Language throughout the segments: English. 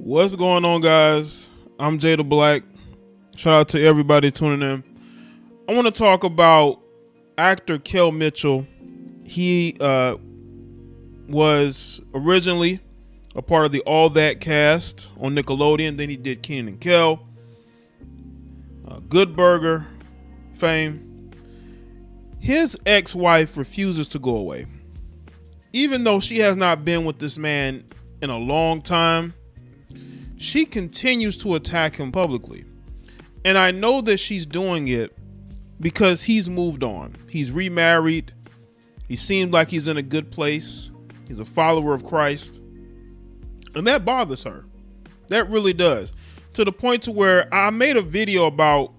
What's going on, guys? I'm Jay the Black. Shout out to everybody tuning in. I want to talk about actor Kel Mitchell. He was originally a part of the All That cast on Nickelodeon. Then he did Kenan and Kel, Good Burger fame. His ex-wife refuses to go away. Even though she has not been with this man in a long time, she continues to attack him publicly. And I know that she's doing it because he's moved on. He's remarried. He seems like he's in a good place. He's a follower of Christ. And that bothers her. That really does. To the point to where I made a video about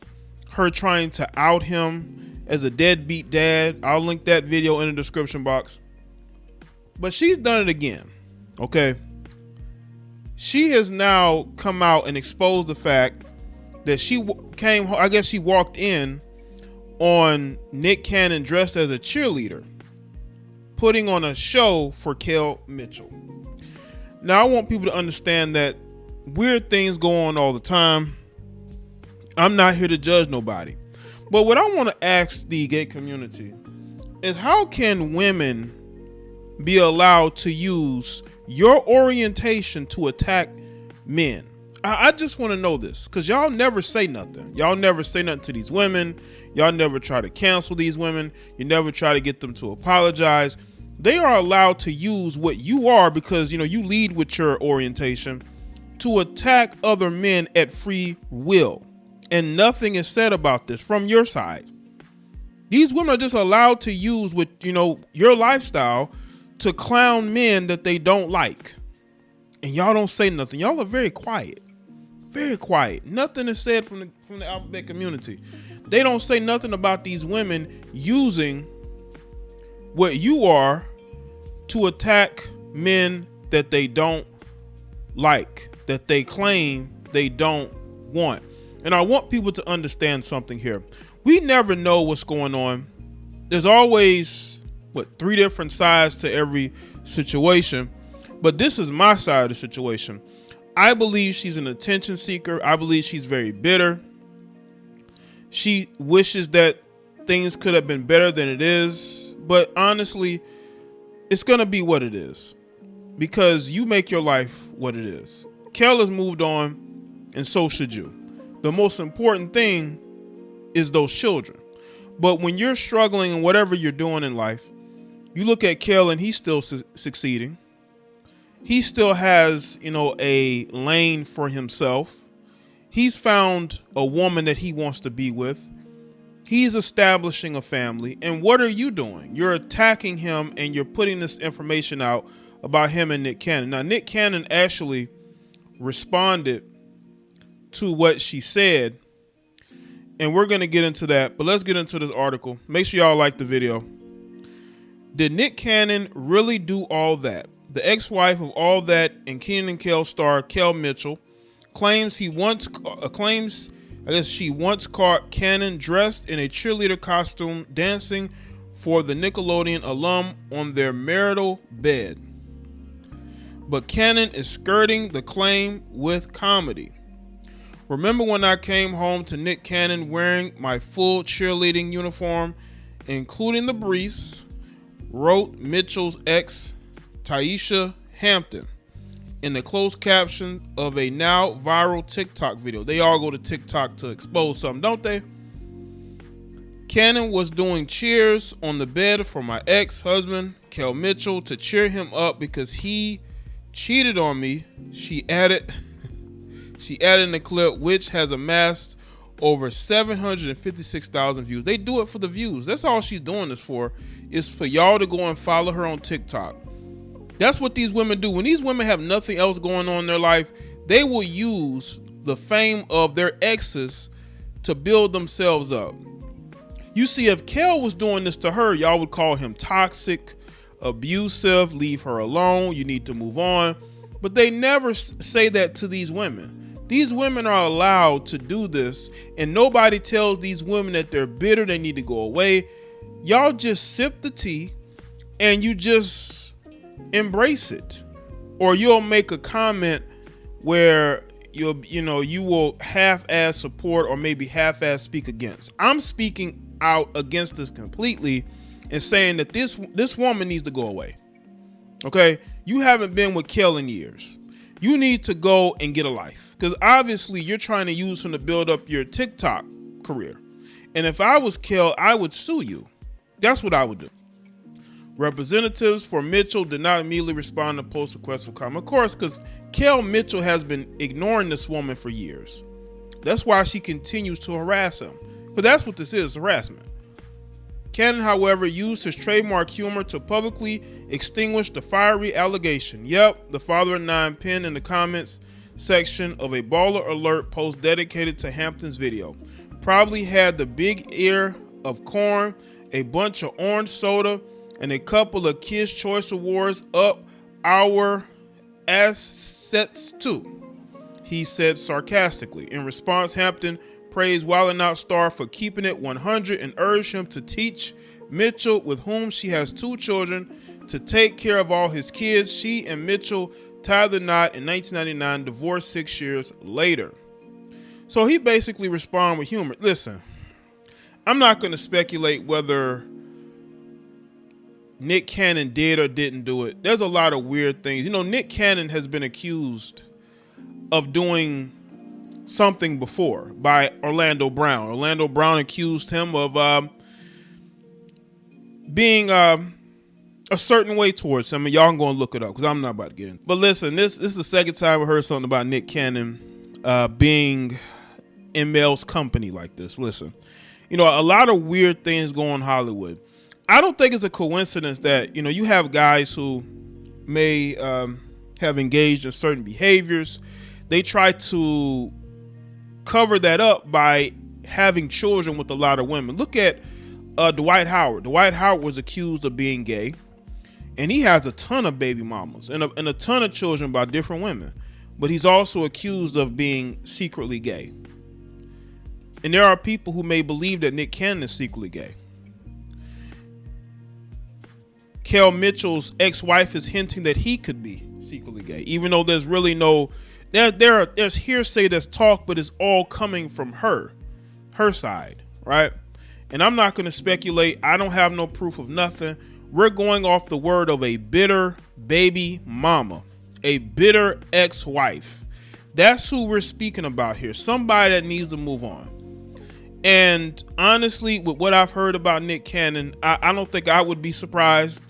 her trying to out him as a deadbeat dad. I'll link that video in the description box. But she's done it again. Okay. She has now come out and exposed the fact that she came, I guess she walked in on Nick Cannon dressed as a cheerleader, putting on a show for Kel Mitchell. Now, I want people to understand that weird things go on all the time. I'm not here to judge nobody. But what I want to ask the gay community is, how can women be allowed to use your orientation to attack men? I just want to know this, because y'all never say nothing. Y'all never say nothing to these women. Y'all never try to cancel these women. You never try to get them to apologize. They are allowed to use what you are, because you lead with your orientation, to attack other men at free will. And nothing is said about this from your side. These women are just allowed to use what your lifestyle to clown men that they don't like. And y'all don't say nothing. Y'all are very quiet. Very quiet. Nothing is said from the alphabet community. They don't say nothing about these women using what you are to attack men that they don't like, that they claim they don't want. And I want people to understand something here. We never know what's going on. There's always three different sides to every situation, but this is my side of the situation. I believe she's an attention seeker. I believe she's very bitter. She wishes that things could have been better than it is, but honestly, it's gonna be what it is, because you make your life what it is. Kel has moved on, and so should you. The most important thing is those children. But when you're struggling in whatever you're doing in life, you look at Kel and he's still succeeding. He still has, a lane for himself. He's found a woman that he wants to be with. He's establishing a family. And what are you doing? You're attacking him, and you're putting this information out about him and Nick Cannon. Now, Nick Cannon actually responded to what she said, and we're going to get into that. But let's get into this article. Make sure y'all like the video. Did Nick Cannon really do all that? The ex-wife of All That and Kenan and Kel star Kel Mitchell claims she once caught Cannon dressed in a cheerleader costume dancing for the Nickelodeon alum on their marital bed. But Cannon is skirting the claim with comedy. Remember when I came home to Nick Cannon wearing my full cheerleading uniform, including the briefs, wrote Mitchell's ex, Taisha Hampton, in the closed caption of a now viral TikTok video. They all go to TikTok to expose something, don't they? Cannon was doing cheers on the bed for my ex-husband, Kel Mitchell, to cheer him up because he cheated on me. She added in the clip, which has amassed over 756,000 views. They do it for the views. That's all she's doing this for, is for y'all to go and follow her on TikTok. That's what these women do. When these women have nothing else going on in their life, they will use the fame of their exes to build themselves up. You see, if Kel was doing this to her, y'all would call him toxic, abusive, leave her alone, you need to move on. But they never say that to these women. These women are allowed to do this, and nobody tells these women that they're bitter, they need to go away. Y'all just sip the tea and you just embrace it. Or you'll make a comment where you will half-ass support or maybe half-ass speak against. I'm speaking out against this completely and saying that this woman needs to go away. Okay, you haven't been with Kel in years. You need to go and get a life, because obviously you're trying to use him to build up your TikTok career. And if I was Kel, I would sue you. That's what I would do. Representatives for Mitchell did not immediately respond to post requests for comment. Of course, because Kel Mitchell has been ignoring this woman for years. That's why she continues to harass him. Because that's what this is, harassment. Cannon, however, used his trademark humor to publicly extinguish the fiery allegation. Yep, the father of 9 penned in the comments section of a Baller Alert post dedicated to Hampton's video. Probably had the big ear of corn, a bunch of orange soda, and a couple of Kids' Choice Awards up our assets too, he said sarcastically. In response, Hampton praised Wild 'N Out star for keeping it 100 and urged him to teach Mitchell, with whom she has 2 children, to take care of all his kids. She and Mitchell tied the knot in 1999, divorced 6 years later. So he basically responded with humor. Listen, I'm not going to speculate whether Nick Cannon did or didn't do it. There's a lot of weird things. Nick Cannon has been accused of doing something before by Orlando Brown. Orlando Brown accused him of being a certain way towards him. And y'all can go and look it up because I'm not about to get in. But listen, this is the second time I heard something about Nick Cannon being in Mel's company like this. Listen, a lot of weird things go on in Hollywood. I don't think it's a coincidence that, you have guys who may have engaged in certain behaviors. They try to cover that up by having children with a lot of women. Look at Dwight Howard. Dwight Howard was accused of being gay, and he has a ton of baby mamas and a ton of children by different women. But he's also accused of being secretly gay. And there are people who may believe that Nick Cannon is secretly gay. Kel Mitchell's ex-wife is hinting that he could be secretly gay, even though there's really no, there's hearsay, there's talk, but it's all coming from her side, right? And I'm not going to speculate. I don't have no proof of nothing. We're going off the word of a bitter baby mama, a bitter ex-wife. That's who we're speaking about here. Somebody that needs to move on. And honestly, with what I've heard about Nick Cannon, I don't think I would be surprised.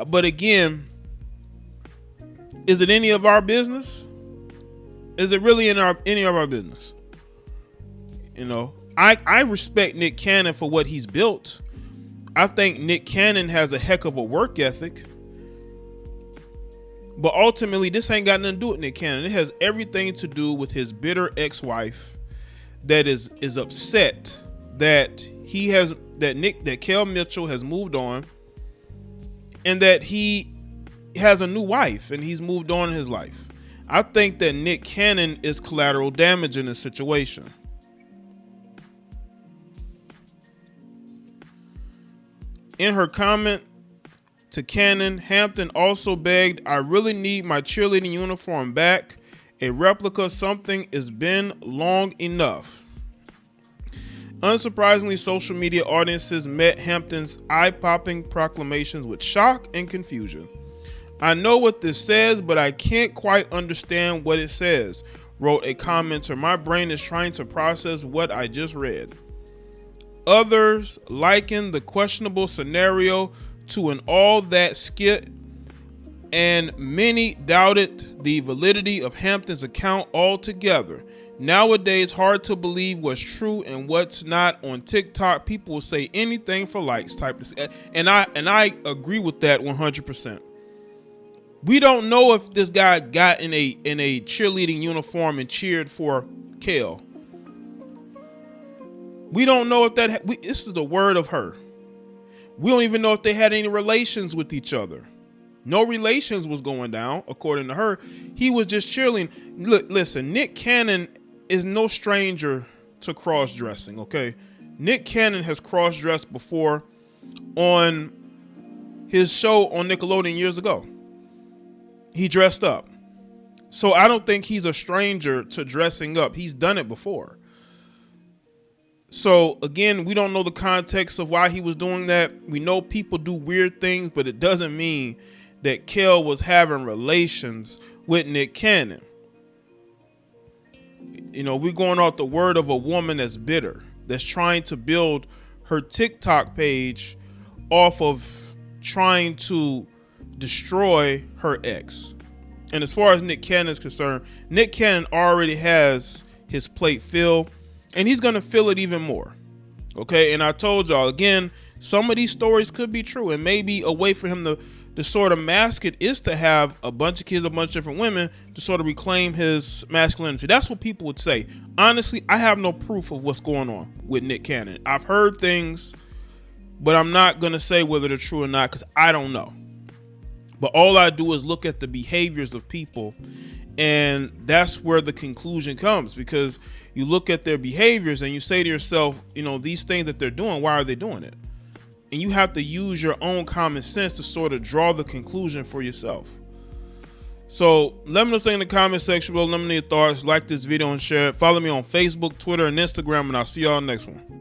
But again, is it any of our business? Is it really any of our business? I respect Nick Cannon for what he's built. I think Nick Cannon has a heck of a work ethic. But ultimately, this ain't got nothing to do with Nick Cannon. It has everything to do with his bitter ex-wife that is upset that that Kel Mitchell has moved on, and that he has a new wife and he's moved on in his life. I think that Nick Cannon is collateral damage in this situation. In her comment to Cannon, Hampton also begged, "I really need my cheerleading uniform back. A replica, something has been long enough." Unsurprisingly, social media audiences met Hampton's eye-popping proclamations with shock and confusion. "I know what this says, but I can't quite understand what it says," wrote a commenter. "My brain is trying to process what I just read." Others likened the questionable scenario to an All That skit, and many doubted the validity of Hampton's account altogether. Nowadays, hard to believe what's true and what's not. On TikTok, people will say anything for likes type of, and I agree with that 100%. We don't know if this guy got in a cheerleading uniform and cheered for Kel. We don't know if this is the word of her. We don't even know if they had any relations with each other. No relations was going down, according to her. He was just cheerleading. Look, listen, Nick Cannon is no stranger to cross-dressing, okay? Nick Cannon has cross-dressed before on his show on Nickelodeon years ago. He dressed up. So I don't think he's a stranger to dressing up. He's done it before. So again, we don't know the context of why he was doing that. We know people do weird things, but it doesn't mean that Kel was having relations with Nick Cannon. You know, we're going off the word of a woman that's bitter, that's trying to build her TikTok page off of trying to destroy her ex. And as far as Nick Cannon is concerned, Nick Cannon already has his plate filled, and he's going to fill it even more. Okay. And I told y'all again, some of these stories could be true, and maybe a way for him to sort of mask it is to have a bunch of kids, a bunch of different women to sort of reclaim his masculinity. That's what people would say. Honestly, I have no proof of what's going on with Nick Cannon. I've heard things, but I'm not going to say whether they're true or not because I don't know. But all I do is look at the behaviors of people, and that's where the conclusion comes, because you look at their behaviors and you say to yourself, you know, these things that they're doing, why are they doing it? And you have to use your own common sense to sort of draw the conclusion for yourself. So let me know in the comment section below. Let me know your thoughts. Like this video and share it. Follow me on Facebook, Twitter, and Instagram, and I'll see y'all next one.